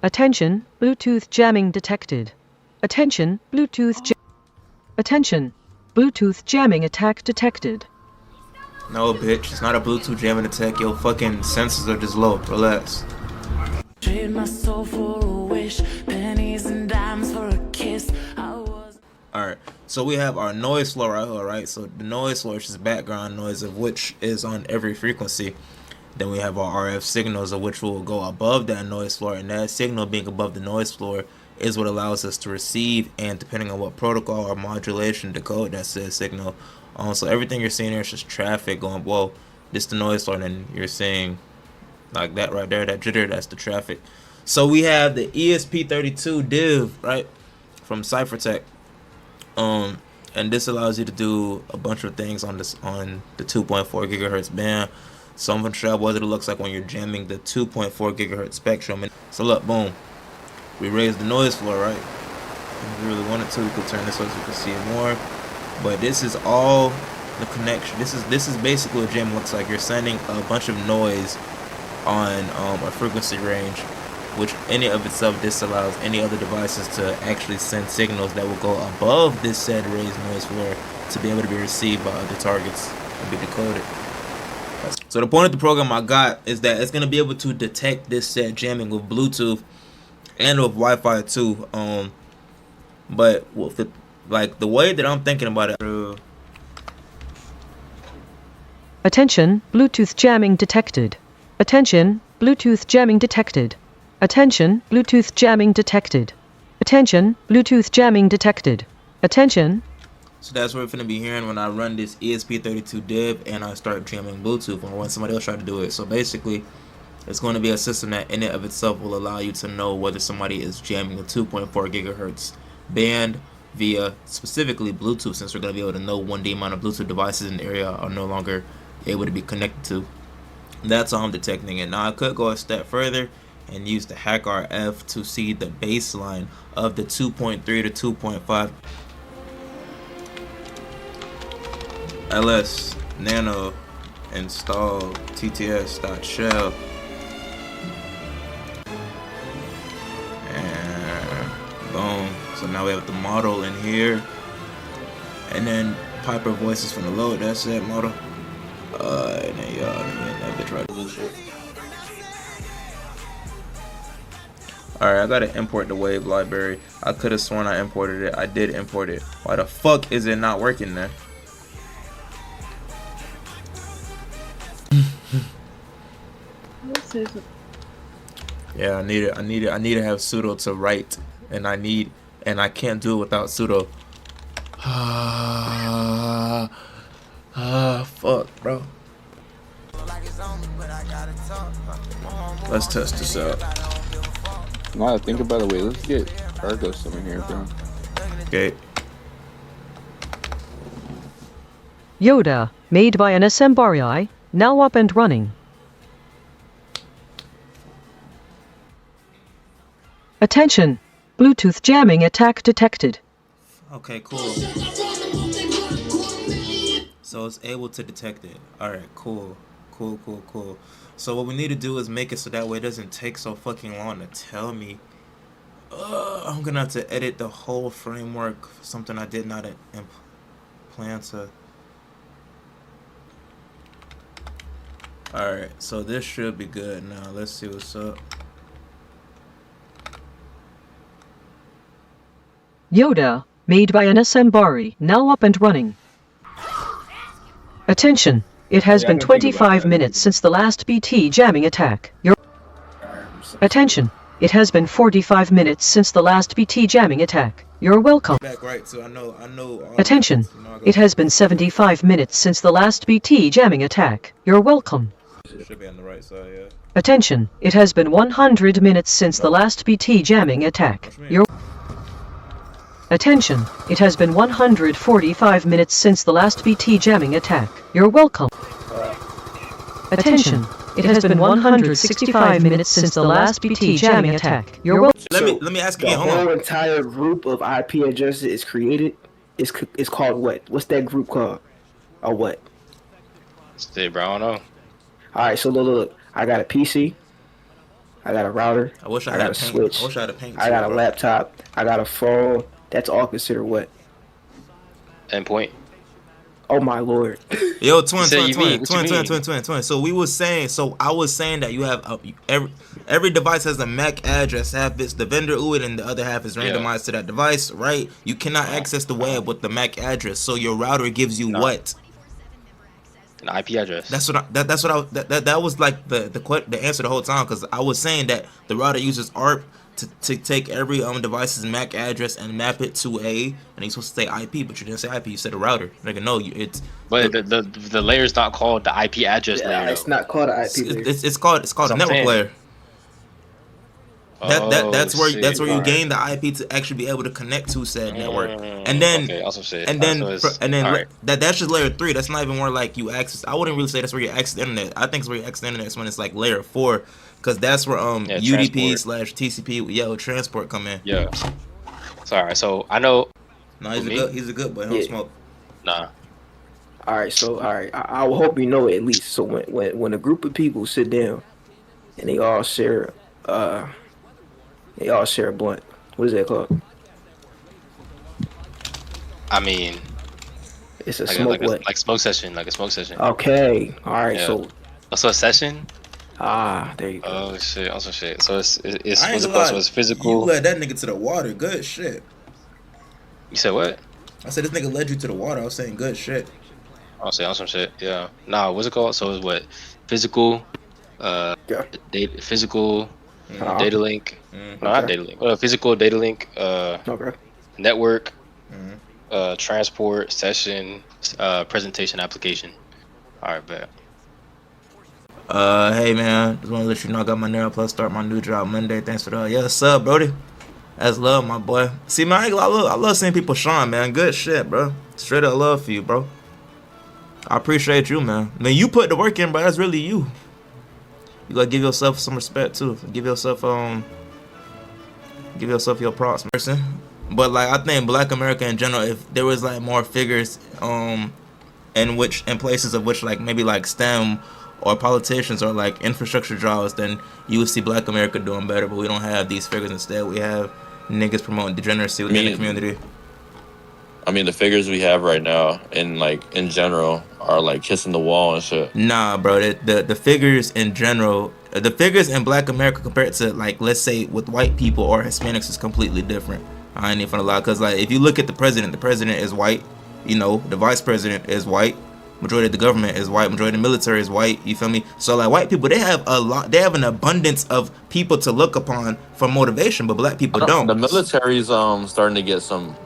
Attention, Bluetooth jamming detected. Attention, Attention, Bluetooth jamming attack detected. No, bitch, it's not a Bluetooth jamming attack. Your fucking sensors are just low. Relax. Trade my soul for a wish, pennies and dimes for a kiss. Alright, so we have our noise floor right here, right? So the noise floor is just background noise, of which is on every frequency. Then we have our RF signals, of which will go above that noise floor, and that signal being above the noise floor is what allows us to receive, and depending on what protocol or modulation, decode that said signal. So everything you're seeing here is just traffic going, well, this the noise floor, and then you're seeing like that right there, that jitter, that's the traffic. So we have the ESP32 div, right, from Cyphertech. And this allows you to do a bunch of things on the 2.4 gigahertz band. So I'm gonna show what it looks like when you're jamming the 2.4 gigahertz spectrum. So look, boom, we raised the noise floor, right? If you really wanted to, we could turn this so you can see it more. But this is all the connection. This is basically what jamming looks like. You're sending a bunch of noise on a frequency range, which in and of itself disallows any other devices to actually send signals that will go above this said raised noise floor to be able to be received by other targets and be decoded. So the point of the program I got is that it's going to be able to detect this said jamming with Bluetooth and with Wi-Fi too. But with the, like the way that I'm thinking about it. Attention, Bluetooth jamming detected. Attention, Bluetooth jamming detected. Attention, Bluetooth jamming detected. Attention, Bluetooth jamming detected. Attention. So that's what we're going to be hearing when I run this ESP32 div and I start jamming Bluetooth, or when somebody else try to do it. So basically, it's going to be a system that in and of itself will allow you to know whether somebody is jamming a 2.4 gigahertz band via specifically Bluetooth, since we're going to be able to know when the amount of Bluetooth devices in the area are no longer able to be connected to. That's how I'm detecting it. Now I could go a step further and use the hack RF to see the baseline of the 2.3 to 2.5 ls nano install tts.shell, and boom. So now we have the model in here, and then Piper voices from the load. That's it, model. And then y'all, that bitch right this shit. Alright, I gotta import the wave library. I could have sworn I imported it. I did import it. Why the fuck is it not working then? Yeah, I need to have sudo to write, and I can't do it without sudo. Fuck, bro. Let's test this out. Now that I think about it, wait, let's get Argos in here, bro. Okay. Yoda, made by an assembly, now up and running. Attention, Bluetooth jamming attack detected. Okay, cool. So it's able to detect it. Alright, cool. Cool. So what we need to do is make it so that way it doesn't take so fucking long to tell me. I'm gonna have to edit the whole framework for something I did not plan to. Alright, so this should be good now. Let's see what's up. Yoda, made by an assembly, now up and running. Attention, it has been 25 minutes since the last BT jamming attack. Attention, it has been 45 minutes since the last BT jamming attack. You're welcome. Back right, so I know. Attention, it has been 75 minutes since the last BT jamming attack. You're welcome. It should be on the right side, yeah. Attention, it has been 100 minutes since the last BT jamming attack. Attention, it has been 145 minutes since the last BT jamming attack. You're welcome. Attention, it has been 165 minutes since the last BT jamming attack. You're welcome. Let me ask again. The whole entire group of IP addresses is created. It's called what? What's that group called? Or what? Stay, bro. I don't know. All right, so look. I got a PC. I got a router. I wish I got had a paint. switch. I wish I had a paint. I too, got a bro. laptop. I got a phone. That's all considered what? Endpoint. Oh my lord. Yo, You said you mean? What you mean? 20. So we was saying, so I was saying that you have every device has a MAC address. Half it's the vendor UID and the other half is randomized to that device, right? You cannot access the web with the MAC address. So your router gives you what? An IP address. That was like the answer the whole time, because I was saying that the router uses ARP to take every device's MAC address and map it to and you're supposed to say IP, but you didn't say IP, you said a router. Like, no, it's But the layer's not called the IP address layer. It's not called an IP layer. it's called a network layer. That's where you gain the IP to actually be able to connect to said network, and then that's just layer 3. That's not even where like you access. I wouldn't really say that's where you access the internet. I think it's where you access the internet is when it's like layer 4, because that's where UDP/TCP with transport come in. Yeah. Sorry. So I know. No, he's a good boy. He don't smoke. Nah. All right. I will hope you know it at least. So when a group of people sit down and they all share a blunt. What is that called? I mean, it's a like smoke like smoke session, like a smoke session. Okay. All right. Yeah. So a session. There you go. Oh shit. Also shit. So it's I ain't what's it gonna called? So lie, it's physical. You led that nigga to the water. Good shit. You said what? I said this nigga led you to the water. I was saying good shit. I'll say on some shit. Yeah. Nah. What's it called? So it's what? Physical. Physical. Data link. No, not data link. Physical data link. Network. Transport session. Presentation application. All right, bet. Hey man, just want to let you know I got my Narrow Plus start my new job Monday. Thanks for that. Yeah, what's up, Brody? That's love, my boy. See, man, I love seeing people shine, man. Good shit, bro. Straight up love for you, bro. I appreciate you, man. I mean, you put the work in, bro. That's really you. You gotta give yourself some respect too. Give yourself your props, person. But like, I think Black America in general, if there was like more figures in places of which like maybe like STEM or politicians or like infrastructure jobs, then you would see Black America doing better. But we don't have these figures. Instead, we have niggas promoting degeneracy within the community. I mean, the figures we have right now, in general, are like kissing the wall and shit. Nah, bro. The figures in general, the figures in Black America compared to like, let's say, with white people or Hispanics is completely different. I ain't even gonna lie, cause like if you look at the president is white. You know, the vice president is white. Majority of the government is white. Majority of the military is white. You feel me? So like white people, they have an abundance of people to look upon for motivation, but Black people don't. The military's starting to get some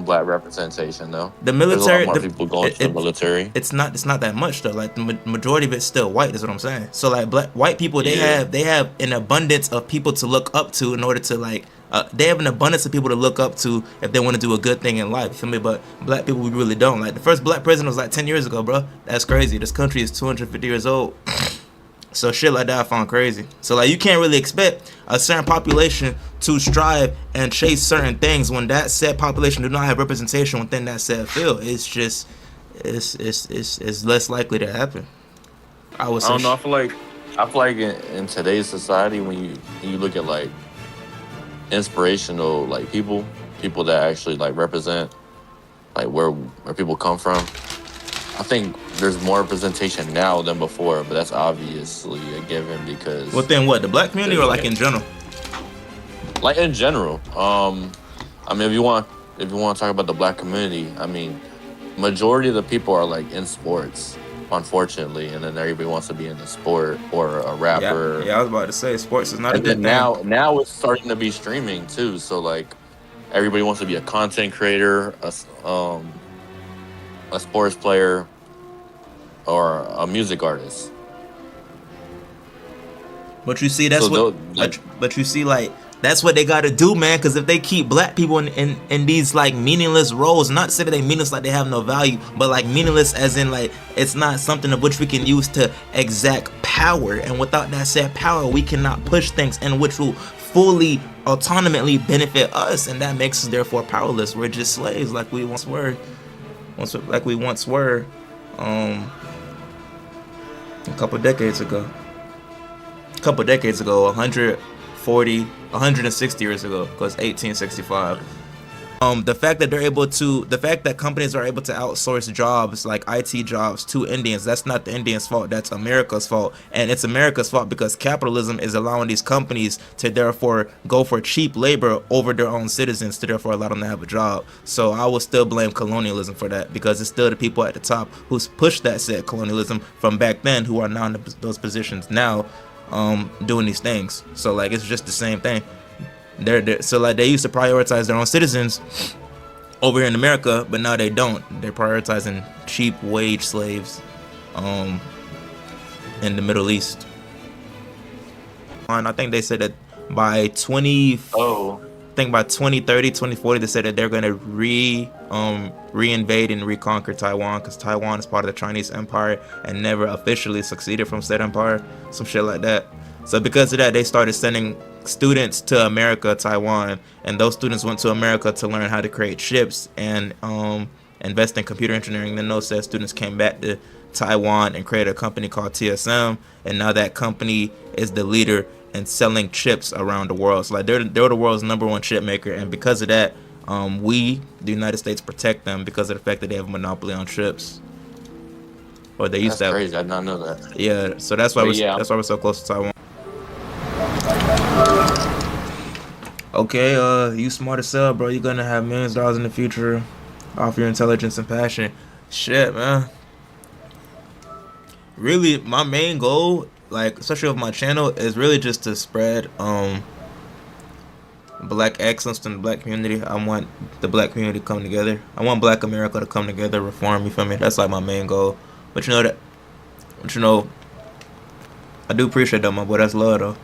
Black representation though. The military, there's a lot more people going to the military. It's not that much though. Like the majority of it's still white. Is what I'm saying. So like white people, they have an abundance of people to look up to in order to like. They have an abundance of people to look up to if they want to do a good thing in life. You feel me? But Black people, we really don't. Like the first Black president was like 10 years ago, bro. That's crazy. This country is 250 years old. So shit like that I found crazy. So like you can't really expect a certain population to strive and chase certain things when that said population do not have representation within that said field. It's just it's less likely to happen. I don't know. I feel like in today's society, when you look at like inspirational like people that actually like represent like where people come from, I think there's more representation now than before, but that's obviously a given because within what, the Black community or like in general? Like in general. I mean, if you want to talk about the Black community, I mean, majority of the people are like in sports, unfortunately, and then everybody wants to be in the sport or a rapper. Yeah, I was about to say sports is not a good thing. Now it's starting to be streaming too. So like everybody wants to be a content creator, a sports player, or a music artist. But you see, but you see, like that's what they gotta do, man. Because if they keep Black people in these like meaningless roles, not to say that they meaningless like they have no value, but like meaningless as in like it's not something of which we can use to exact power. And without that said power, we cannot push things in which will fully autonomously benefit us, and that makes us therefore powerless. We're just slaves, like we once were. A couple decades ago. couple decades ago, 140, 160 years ago, because 1865. The fact that companies are able to outsource jobs like IT jobs to Indians, that's not the Indians' fault. That's America's fault, and it's America's fault because capitalism is allowing these companies to therefore go for cheap labor over their own citizens to therefore allow them to have a job. So I will still blame colonialism for that because it's still the people at the top who's pushed that said colonialism from back then who are now in those positions now, doing these things. So like it's just the same thing. So like they used to prioritize their own citizens over here in America, but now they don't. They're prioritizing cheap wage slaves in the Middle East. And I think they said that by 2030, 2040, they said that they're gonna reinvade and reconquer Taiwan because Taiwan is part of the Chinese Empire and never officially succeeded from said empire, some shit like that. So because of that, they started sending students to America, Taiwan, and those students went to America to learn how to create chips and invest in computer engineering. Then those said students came back to Taiwan and created a company called TSM, and now that company is the leader in selling chips around the world. So like they're the world's #1 chip maker, and because of that, we, the United States, protect them because of the fact that they have a monopoly on chips. Or they used to have. Crazy. I did not know that. Yeah, so that's why we're so close to Taiwan. Okay, you smart as hell, bro. You're gonna have millions of dollars in the future off your intelligence and passion. Shit, man. Really, my main goal, like, especially with my channel, is really just to spread black excellence in the black community. I want the black community to come together. I want Black America to come together, reform, you feel me? That's like my main goal. But you know, I do appreciate that, my boy. That's love, though.